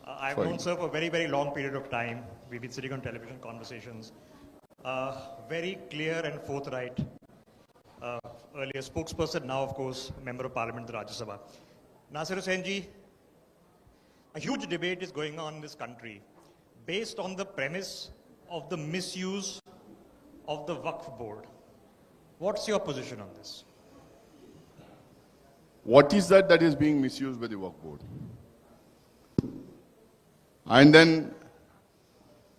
I've known Sir for a very, very long period of time. We've been sitting on television conversations. Very clear and forthright. Earlier spokesperson, now of course, Member of Parliament, the Rajya Sabha. Nasir Hussain ji, a huge debate is going on in this country based on the premise of the misuse of the Waqf board. What's your position on this? What is that is being misused by the Waqf board? And then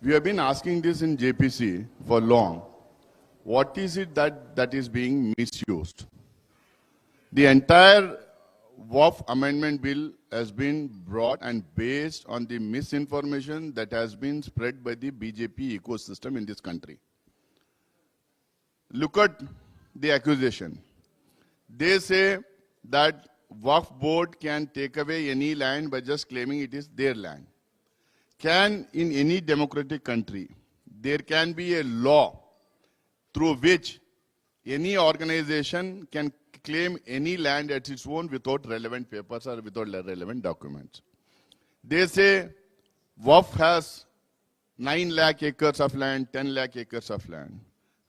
we have been asking this in JPC for long. What is it that is being misused? The entire Waqf amendment bill has been brought and based on the misinformation that has been spread by the BJP ecosystem in this country. Look at the accusation. They say that Waqf board can take away any land by just claiming it is their land. Can, in any democratic country, there can be a law through which any organization can claim any land as its own without relevant papers or without relevant documents. They say Waqf has 9 lakh acres of land, 10 lakh acres of land.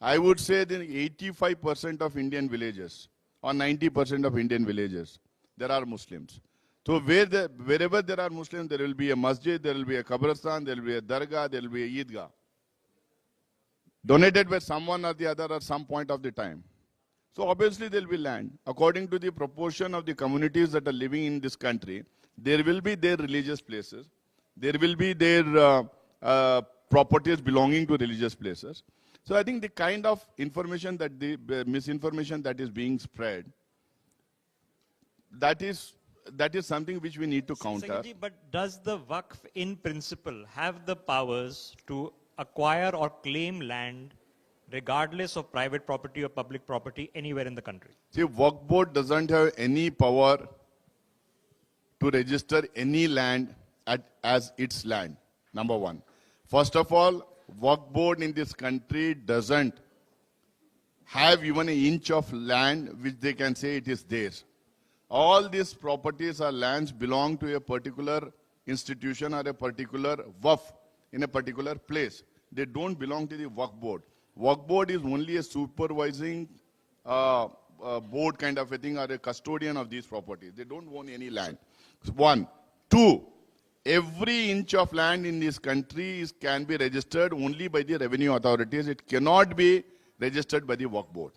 I would say that 85% of Indian villages or 90% of Indian villages, there are Muslims. So wherever there are Muslims, there will be a masjid, there will be a qabristan, there will be a dargah, there will be a Eidgah. Donated by someone or the other at some point of the time. So obviously there will be land. According to the proportion of the communities that are living in this country, there will be their religious places. There will be their properties belonging to religious places. So I think the kind of information that the misinformation that is being spread, that is something which we need to counter. Secretary, but does the Waqf in principle have the powers to acquire or claim land regardless of private property or public property anywhere in the country? See, Waqf board doesn't have any power to register any land as its land, number one. First of all, Waqf board in this country doesn't have even an inch of land which they can say it is theirs. All these properties or lands belong to a particular institution or a particular Waqf in a particular place. They don't belong to the Waqf board. Waqf board is only a supervising board kind of a thing or a custodian of these properties. They don't own any land. One. Two, every inch of land in this country can be registered only by the revenue authorities. It cannot be registered by the Waqf board.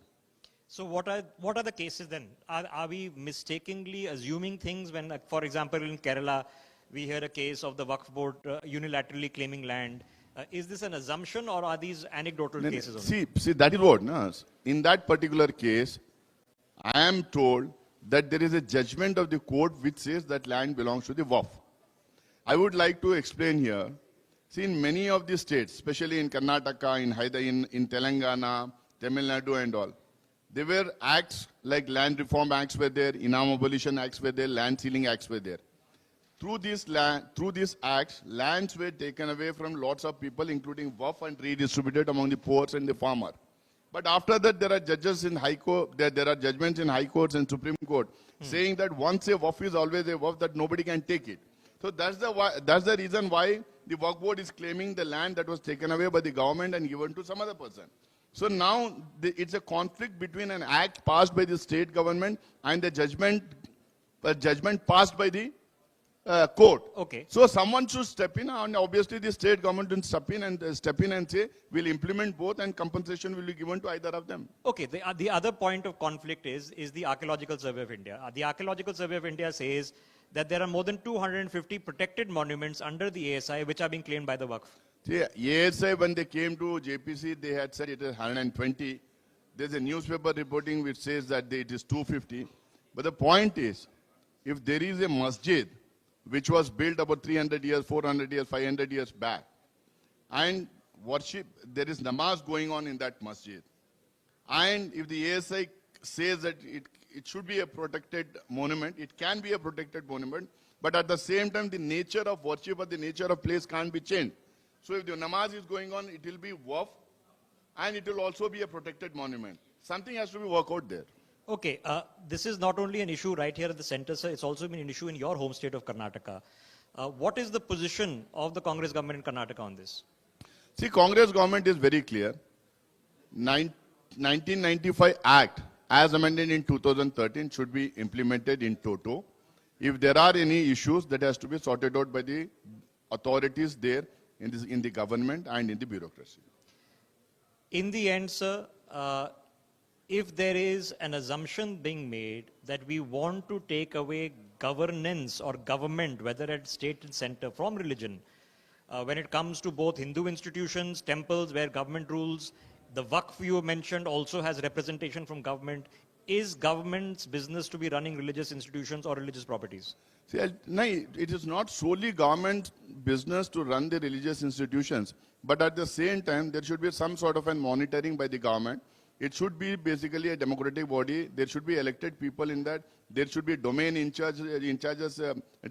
So what are the cases then? Are we mistakenly assuming things when, for example, in Kerala, we heard a case of the Waqf board unilaterally claiming land? Is this an assumption or are these anecdotal cases only? See, that is what, no? In that particular case, I am told that there is a judgment of the court which says that land belongs to the Waqf. I would like to explain here. See, in many of the states, especially in Karnataka, in Telangana, Tamil Nadu and all, there were acts like Land Reform Acts were there, Inam Abolition Acts were there, Land Sealing Acts were there. Through these acts, lands were taken away from lots of people, including Waqf, and redistributed among the poor and the farmer. But after that, there are judges in High Court, there are judgments in High Courts and Supreme Court saying that once a Waqf is always a Waqf, that nobody can take it. So that's the reason why the Waqf board is claiming the land that was taken away by the government and given to some other person. So now it's a conflict between an act passed by the state government and the judgment passed by the court. Okay. So someone should step in, and obviously the state government will step in and say we'll implement both, and compensation will be given to either of them. Okay. The other point of conflict is the Archaeological Survey of India. The Archaeological Survey of India says that there are more than 250 protected monuments under the ASI which are being claimed by the Waqf. See, ASI, when they came to JPC, they had said it is 120. There's a newspaper reporting which says that it is 250. But the point is, if there is a masjid which was built about 300 years, 400 years, 500 years back, and worship, there is namaz going on in that masjid, and if the ASI says that it should be a protected monument, it can be a protected monument, but at the same time, the nature of worship or the nature of place can't be changed. So if the namaz is going on, it will be Waqf, and it will also be a protected monument. Something has to be worked out there. Okay, this is not only an issue right here at the center, sir, it's also been an issue in your home state of Karnataka. What is the position of the Congress government in Karnataka on this? See, Congress government is very clear. 1995 Act, as amended in 2013, should be implemented in toto. If there are any issues, that has to be sorted out by the authorities there in the government and in the bureaucracy. In the end, sir, if there is an assumption being made that we want to take away governance or government, whether at state and center, from religion, when it comes to both Hindu institutions, temples where government rules, the Waqf you mentioned also has representation from government. Is government's business to be running religious institutions or religious properties? See, no, it is not solely government business to run the religious institutions, but at the same time, there should be some sort of a monitoring by the government. It should be basically a democratic body. There should be elected people in that. There should be domain in-charges,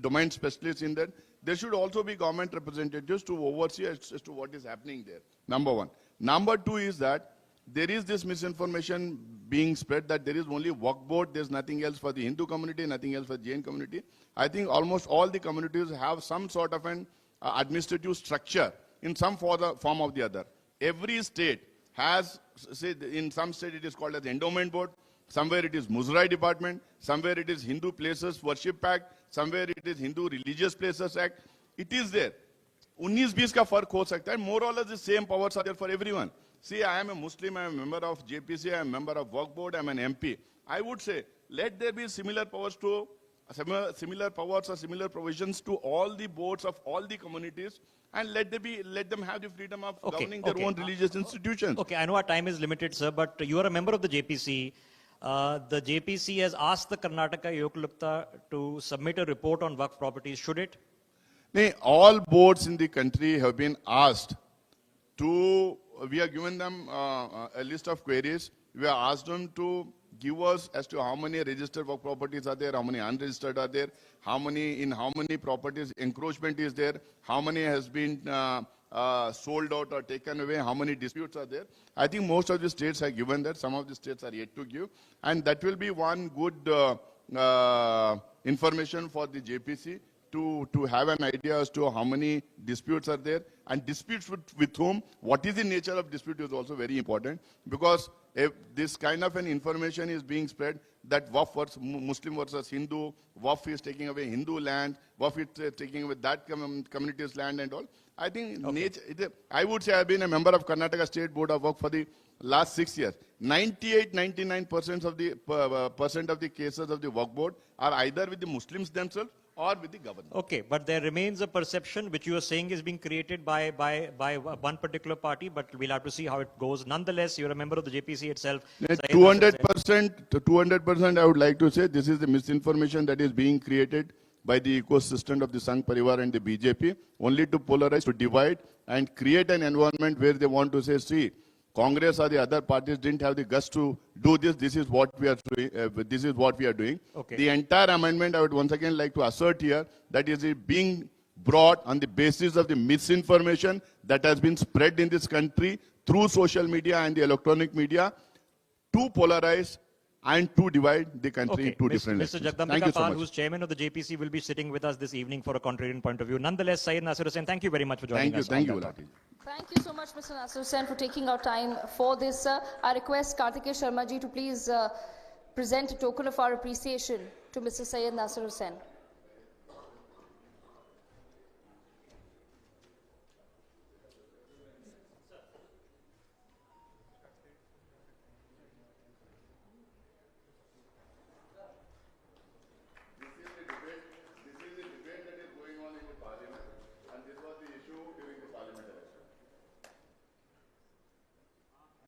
domain specialists in that. There should also be government representatives to oversee as to what is happening there. Number one. Number two is that there is this misinformation being spread that there is only Waqf board, there's nothing else for the Hindu community, nothing else for the Jain community. I think almost all the communities have some sort of an administrative structure in some form of the other. Every state has, say, in some state it is called as endowment board, somewhere it is Muzrai department, somewhere it is Hindu Places Worship Act, somewhere it is Hindu Religious Places Act. It is there. 19-20 का फर्क हो सकता है. More or less the same powers are there for everyone. See, I am a Muslim, I am a member of JPC, I am a member of Waqf board, I am an MP. I would say, let there be similar powers or similar provisions to all the boards of all the communities, and let them have the freedom of governing their own religious institutions. Okay, I know our time is limited, sir, but you are a member of the JPC. The JPC has asked the Karnataka Yogalukta to submit a report on Waqf properties. Should it? No, all boards in the country have been asked to, we have given them a list of queries. We have asked them to give us as to how many registered Waqf properties are there, how many unregistered are there, how many properties encroachment is there, how many has been sold out or taken away, how many disputes are there. I think most of the states have given that, some of the states are yet to give. And that will be one good information for the JPC to have an idea as to how many disputes are there, and disputes with whom. What is the nature of dispute is also very important, because if this kind of an information is being spread that Waqf versus Muslim versus Hindu, Waqf is taking away Hindu land, Waqf is taking away that community's land and all. I think I would say I've been a member of Karnataka State Board of Waqf for the last 6 years. 99% of the cases of the Waqf board are either with the Muslims themselves or with the government. Okay, but there remains a perception which you are saying is being created by one particular party, but we'll have to see how it goes. Nonetheless, you're a member of the JPC itself. 200%, I would like to say this is the misinformation that is being created by the ecosystem of the Sangh Parivar and the BJP, only to polarize, to divide, and create an environment where they want to say, see, Congress or the other parties didn't have the guts to do this. This is what we are doing. This is what we are doing. Okay. The entire amendment, I would once again like to assert here, that is being brought on the basis of the misinformation that has been spread in this country through social media and the electronic media to polarize and to divide the country into different Mr. elections. Thank Jagdambika you so Pal, much. who's chairman of the JPC, will be sitting with us this evening for a contrarian point of view. Nonetheless, Syed Nasir Hussain, thank you very much for joining us. Thank you, Gulati. Thank you so much, Mr. Nasir Hussain, for taking our time for this. I request Kartikeya Sharma ji to please present a token of our appreciation to Mr. Syed Nasir Hussain.